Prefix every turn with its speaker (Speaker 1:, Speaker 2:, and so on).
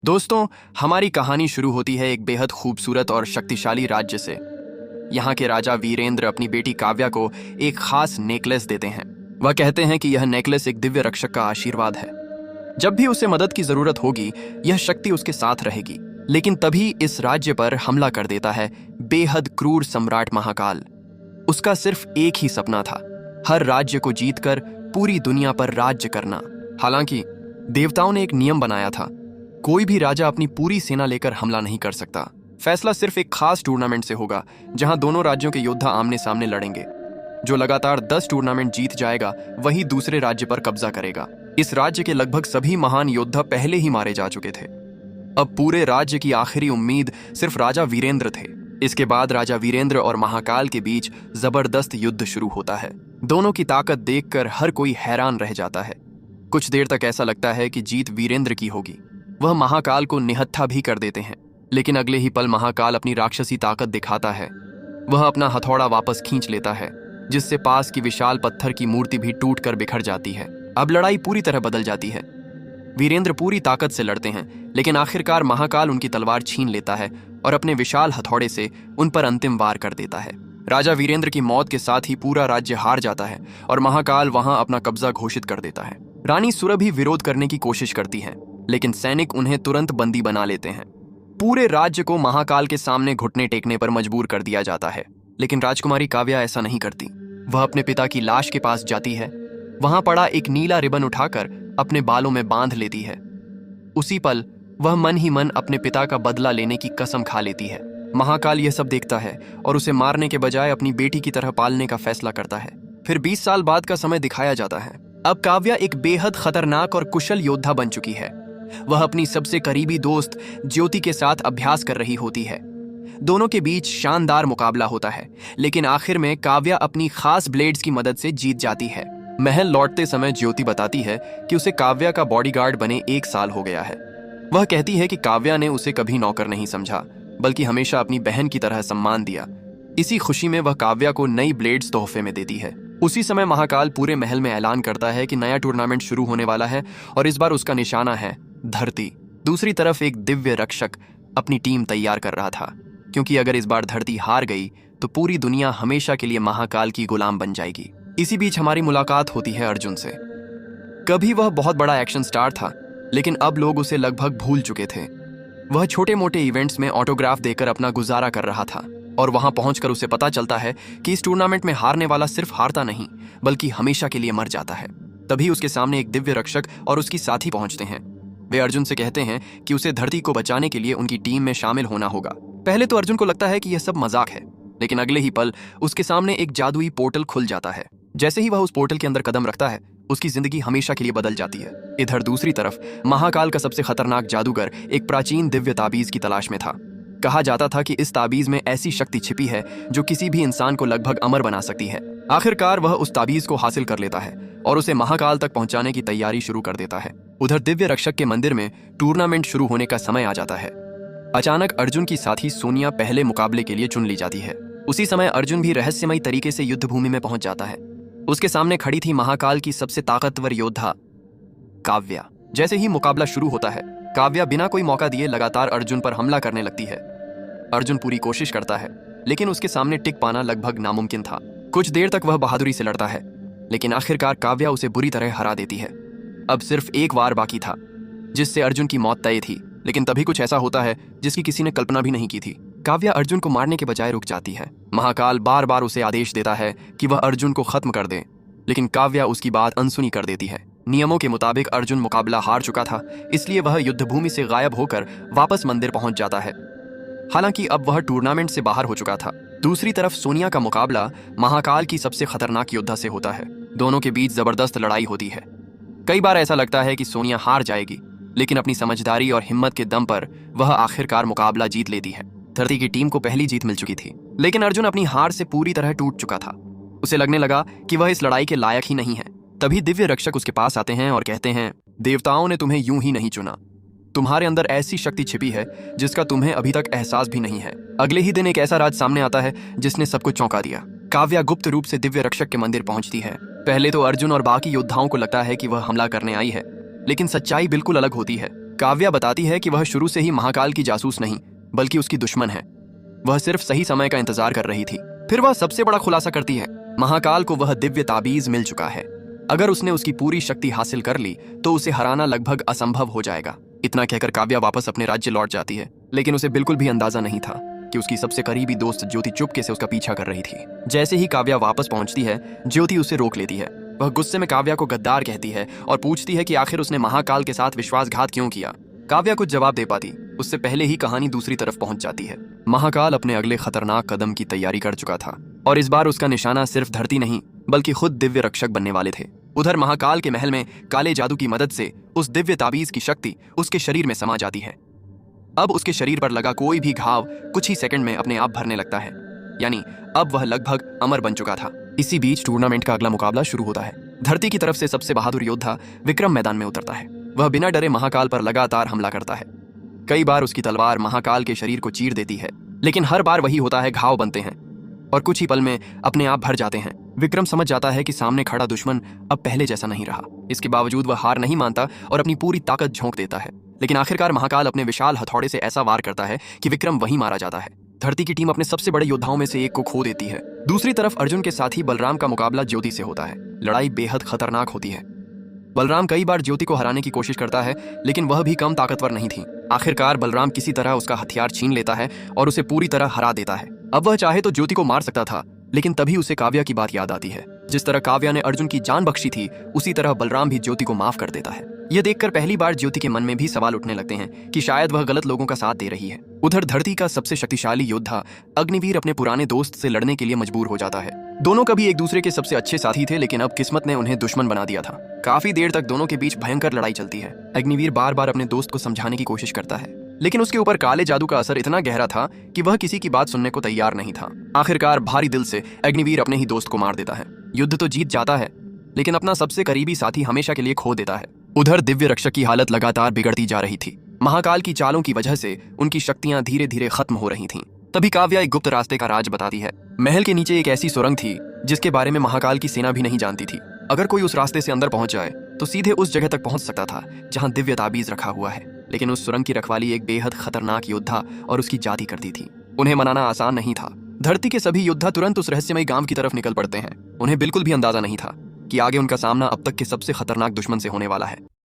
Speaker 1: दोस्तों, हमारी कहानी शुरू होती है एक बेहद खूबसूरत और शक्तिशाली राज्य से। यहाँ के राजा वीरेंद्र अपनी बेटी काव्या को एक खास नेकलेस देते हैं। वह कहते हैं कि यह नेकलेस एक दिव्य रक्षक का आशीर्वाद है। जब भी उसे मदद की जरूरत होगी, यह शक्ति उसके साथ रहेगी। लेकिन तभी इस राज्य पर हमला कर देता है बेहद क्रूर सम्राट महाकाल। उसका सिर्फ एक ही सपना था, हर राज्य को जीतकर पूरी दुनिया पर राज्य करना। हालांकि देवताओं ने एक नियम बनाया था, कोई भी राजा अपनी पूरी सेना लेकर हमला नहीं कर सकता। फैसला सिर्फ एक खास टूर्नामेंट से होगा, जहां दोनों राज्यों के योद्धा आमने सामने लड़ेंगे। जो लगातार 10 टूर्नामेंट जीत जाएगा, वही दूसरे राज्य पर कब्जा करेगा। इस राज्य के लगभग सभी महान योद्धा पहले ही मारे जा चुके थे। अब पूरे राज्य की आखिरी उम्मीद सिर्फ राजा वीरेंद्र थे। इसके बाद राजा वीरेंद्र और महाकाल के बीच जबरदस्त युद्ध शुरू होता है। दोनों की ताकत देखकर हर कोई हैरान रह जाता है। कुछ देर तक ऐसा लगता है कि जीत वीरेंद्र की होगी। वह महाकाल को निहत्था भी कर देते हैं, लेकिन अगले ही पल महाकाल अपनी राक्षसी ताकत दिखाता है। वह अपना हथौड़ा वापस खींच लेता है, जिससे पास की विशाल पत्थर की मूर्ति भी टूटकर बिखर जाती है। अब लड़ाई पूरी तरह बदल जाती है। वीरेंद्र पूरी ताकत से लड़ते हैं, लेकिन आखिरकार महाकाल उनकी तलवार छीन लेता है और अपने विशाल हथौड़े से उन पर अंतिम वार कर देता है। राजा वीरेंद्र की मौत के साथ ही पूरा राज्य हार जाता है और महाकाल वहां अपना कब्जा घोषित कर देता है। रानी सुरभि विरोध करने की कोशिश करती है, लेकिन सैनिक उन्हें तुरंत बंदी बना लेते हैं। पूरे राज्य को महाकाल के सामने घुटने टेकने पर मजबूर कर दिया जाता है, लेकिन राजकुमारी काव्या ऐसा नहीं करती। वह अपने पिता की लाश के पास जाती है। वहां पड़ा एक नीला रिबन उठाकर अपने बालों में बांध लेती है। उसी पल वह मन ही मन अपने पिता का बदला लेने की कसम खा लेती है। महाकाल यह सब देखता है और उसे मारने के बजाय अपनी बेटी की तरह पालने का फैसला करता है। फिर 20 साल बाद का समय दिखाया जाता है। अब काव्या एक बेहद खतरनाक और कुशल योद्धा बन चुकी है। वह अपनी सबसे करीबी दोस्त ज्योति के साथ अभ्यास कर रही होती है। दोनों के बीच शानदार मुकाबला होता है, लेकिन आखिर में काव्या अपनी खास ब्लेड्स की मदद से जीत जाती है। महल लौटते समय ज्योति बताती है कि उसे काव्या का बॉडीगार्ड बने 1 साल हो गया है। वह कहती है कि काव्या ने उसे कभी नौकर नहीं समझा, बल्कि हमेशा अपनी बहन की तरह सम्मान दिया। इसी खुशी में वह काव्या को नई ब्लेड्स तोहफे में देती है। उसी समय महाकाल पूरे महल में ऐलान करता है कि नया टूर्नामेंट शुरू होने वाला है और इस बार उसका निशाना है धरती। दूसरी तरफ एक दिव्य रक्षक अपनी टीम तैयार कर रहा था, क्योंकि अगर इस बार धरती हार गई तो पूरी दुनिया हमेशा के लिए महाकाल की गुलाम बन जाएगी। इसी बीच हमारी मुलाकात होती है अर्जुन से। कभी वह बहुत बड़ा एक्शन स्टार था, लेकिन अब लोग उसे लगभग भूल चुके थे। वह छोटे मोटे इवेंट्स में ऑटोग्राफ देकर अपना गुजारा कर रहा था, और वहां पहुंचकर उसे पता चलता है कि इस टूर्नामेंट में हारने वाला सिर्फ हारता नहीं, बल्कि हमेशा के लिए मर जाता है। तभी उसके सामने एक दिव्य रक्षक और उसकी साथी पहुंचते हैं। वे अर्जुन से कहते हैं कि उसे धरती को बचाने के लिए उनकी टीम में शामिल होना होगा। पहले तो अर्जुन को लगता है कि यह सब मजाक है, लेकिन अगले ही पल उसके सामने एक जादुई पोर्टल खुल जाता है। जैसे ही वह उस पोर्टल के अंदर कदम रखता है, उसकी जिंदगी हमेशा के लिए बदल जाती है। इधर दूसरी तरफ महाकाल का सबसे खतरनाक जादूगर एक प्राचीन दिव्य ताबीज की तलाश में था। कहा जाता था कि इस ताबीज में ऐसी शक्ति छिपी है जो किसी भी इंसान को लगभग अमर बना सकती है। आखिरकार वह उस ताबीज को हासिल कर लेता है और उसे महाकाल तक पहुंचाने की तैयारी शुरू कर देता है। उधर दिव्य रक्षक के मंदिर में टूर्नामेंट शुरू होने का समय आ जाता है। अचानक अर्जुन की साथी सोनिया पहले मुकाबले के लिए चुन ली जाती है। उसी समय अर्जुन भी रहस्यमयी तरीके से युद्ध भूमि में पहुंच जाता है। उसके सामने खड़ी थी महाकाल की सबसे ताकतवर योद्धा काव्या। जैसे ही मुकाबला शुरू होता है, काव्या बिना कोई मौका दिए लगातार अर्जुन पर हमला करने लगती है। अर्जुन पूरी कोशिश करता है, लेकिन उसके सामने टिक पाना लगभग नामुमकिन था। कुछ देर तक वह बहादुरी से लड़ता है, लेकिन आखिरकार काव्या उसे बुरी तरह हरा देती है। अब सिर्फ एक वार बाकी था, जिससे अर्जुन की मौत तय थी। लेकिन तभी कुछ ऐसा होता है जिसकी किसी ने कल्पना भी नहीं की थी। काव्या अर्जुन को मारने के बजाय रुक जाती है। महाकाल बार बार उसे आदेश देता है कि वह अर्जुन को खत्म कर दे, लेकिन काव्या उसकी बात अनसुनी कर देती है। नियमों के मुताबिक अर्जुन मुकाबला हार चुका था, इसलिए वह युद्ध भूमि से गायब होकर वापस मंदिर पहुंच जाता है। हालांकि अब वह टूर्नामेंट से बाहर हो चुका था। दूसरी तरफ सोनिया का मुकाबला महाकाल की सबसे खतरनाक योद्धा से होता है। दोनों के बीच जबरदस्त लड़ाई होती है। कई बार ऐसा लगता है कि सोनिया हार जाएगी, लेकिन अपनी समझदारी और हिम्मत के दम पर वह आखिरकार मुकाबला जीत लेती है। धरती की टीम को पहली जीत मिल चुकी थी, लेकिन अर्जुन अपनी हार से पूरी तरह टूट चुका था। उसे लगने लगा कि वह इस लड़ाई के लायक ही नहीं है। तभी दिव्य रक्षक उसके पास आते हैं और कहते हैं, देवताओं ने तुम्हें यूं ही नहीं चुना। तुम्हारे अंदर ऐसी शक्ति छिपी है जिसका तुम्हें अभी तक एहसास भी नहीं है। अगले ही दिन एक ऐसा राज सामने आता है जिसने सबको चौंका दिया। काव्या गुप्त रूप से दिव्य रक्षक के मंदिर पहुंचती है। पहले तो अर्जुन और बाकी योद्धाओं को लगता है कि वह हमला करने आई है, लेकिन सच्चाई बिल्कुल अलग होती है। काव्या बताती है कि वह शुरू से ही महाकाल की जासूस नहीं बल्कि उसकी दुश्मन है। वह सिर्फ सही समय का इंतजार कर रही थी। फिर वह सबसे बड़ा खुलासा करती है, महाकाल को वह दिव्य ताबीज मिल चुका है। अगर उसने उसकी पूरी शक्ति हासिल कर ली तो उसे हराना लगभग असंभव हो जाएगा। इतना कहकर काव्या वापस अपने राज्य लौट जाती है, लेकिन उसे बिल्कुल भी अंदाजा नहीं था कि उसकी सबसे करीबी दोस्त ज्योति चुपके से उसका पीछा कर रही थी। जैसे ही काव्या वापस पहुंचती है, ज्योति उसे रोक लेती है। वह गुस्से में काव्या को गद्दार कहती है और पूछती है कि आखिर उसने महाकाल के साथ विश्वासघात क्यों किया। काव्या कुछ जवाब दे पाती उससे पहले ही कहानी दूसरी तरफ पहुंच जाती है। महाकाल अपने अगले खतरनाक कदम की तैयारी कर चुका था और इस बार उसका निशाना सिर्फ धरती नहीं बल्कि खुद दिव्य रक्षक बनने वाले थे। उधर महाकाल के महल में काले जादू की मदद से उस दिव्य ताबीज की शक्ति उसके शरीर में समा जाती है। अब उसके शरीर पर लगा कोई भी घाव कुछ ही सेकंड में अपने आप भरने लगता है, यानी अब वह लगभग अमर बन चुका था। इसी बीच टूर्नामेंट का अगला मुकाबला शुरू होता है। धरती की तरफ से सबसे बहादुर योद्धा विक्रम मैदान में उतरता है। वह बिना डरे महाकाल पर लगातार हमला करता है। कई बार उसकी तलवार महाकाल के शरीर को चीर देती है, लेकिन हर बार वही होता है, घाव बनते हैं और कुछ ही पल में अपने आप भर जाते हैं। विक्रम समझ जाता है कि सामने खड़ा दुश्मन अब पहले जैसा नहीं रहा। इसके बावजूद वह हार नहीं मानता और अपनी पूरी ताकत झोंक देता है। लेकिन आखिरकार महाकाल अपने विशाल हथौड़े से ऐसा वार करता है कि विक्रम वहीं मारा जाता है। धरती की टीम अपने सबसे बड़े योद्धाओं में से एक को खो देती है। दूसरी तरफ अर्जुन के साथी बलराम का मुकाबला ज्योति से होता है। लड़ाई बेहद खतरनाक होती है। बलराम कई बार ज्योति को हराने की कोशिश करता है, लेकिन वह भी कम ताकतवर नहीं थी। आखिरकार बलराम किसी तरह उसका हथियार छीन लेता है और उसे पूरी तरह हरा देता है। अब वह चाहे तो ज्योति को मार सकता था, लेकिन तभी उसे काव्या की बात याद आती है। जिस तरह काव्या ने अर्जुन की जान बख्शी थी, उसी तरह बलराम भी ज्योति को माफ कर देता है। यह देखकर पहली बार ज्योति के मन में भी सवाल उठने लगते हैं कि शायद वह गलत लोगों का साथ दे रही है। उधर धरती का सबसे शक्तिशाली योद्धा अग्निवीर अपने पुराने दोस्त से लड़ने के लिए मजबूर हो जाता है। दोनों कभी एक दूसरे के सबसे अच्छे साथी थे, लेकिन अब किस्मत ने उन्हें दुश्मन बना दिया था। काफी देर तक दोनों के बीच भयंकर लड़ाई चलती है। अग्निवीर बार बार अपने दोस्त को समझाने की कोशिश करता है, लेकिन उसके ऊपर काले जादू का असर इतना गहरा था कि वह किसी की बात सुनने को तैयार नहीं था। आखिरकार भारी दिल से अग्निवीर अपने ही दोस्त को मार देता है। युद्ध तो जीत जाता है, लेकिन अपना सबसे करीबी साथी हमेशा के लिए खो देता है। उधर दिव्य रक्षक की हालत लगातार बिगड़ती जा रही थी। महाकाल की चालों की वजह से उनकी शक्तियां धीरे धीरे खत्म हो रही थीं। तभी काव्या एक गुप्त रास्ते का राज बताती है। महल के नीचे एक ऐसी सुरंग थी जिसके बारे में महाकाल की सेना भी नहीं जानती थी। अगर कोई उस रास्ते से अंदर पहुंच जाए तो सीधे उस जगह तक पहुंच सकता था जहां दिव्य ताबीज रखा हुआ है। लेकिन उस सुरंग की रखवाली एक बेहद खतरनाक योद्धा और उसकी जाति करती थी। उन्हें मनाना आसान नहीं था। धरती के सभी योद्धा तुरंत उस रहस्यमयी गांव की तरफ निकल पड़ते हैं। उन्हें बिल्कुल भी अंदाजा नहीं था कि आगे उनका सामना अब तक के सबसे खतरनाक दुश्मन से होने वाला है।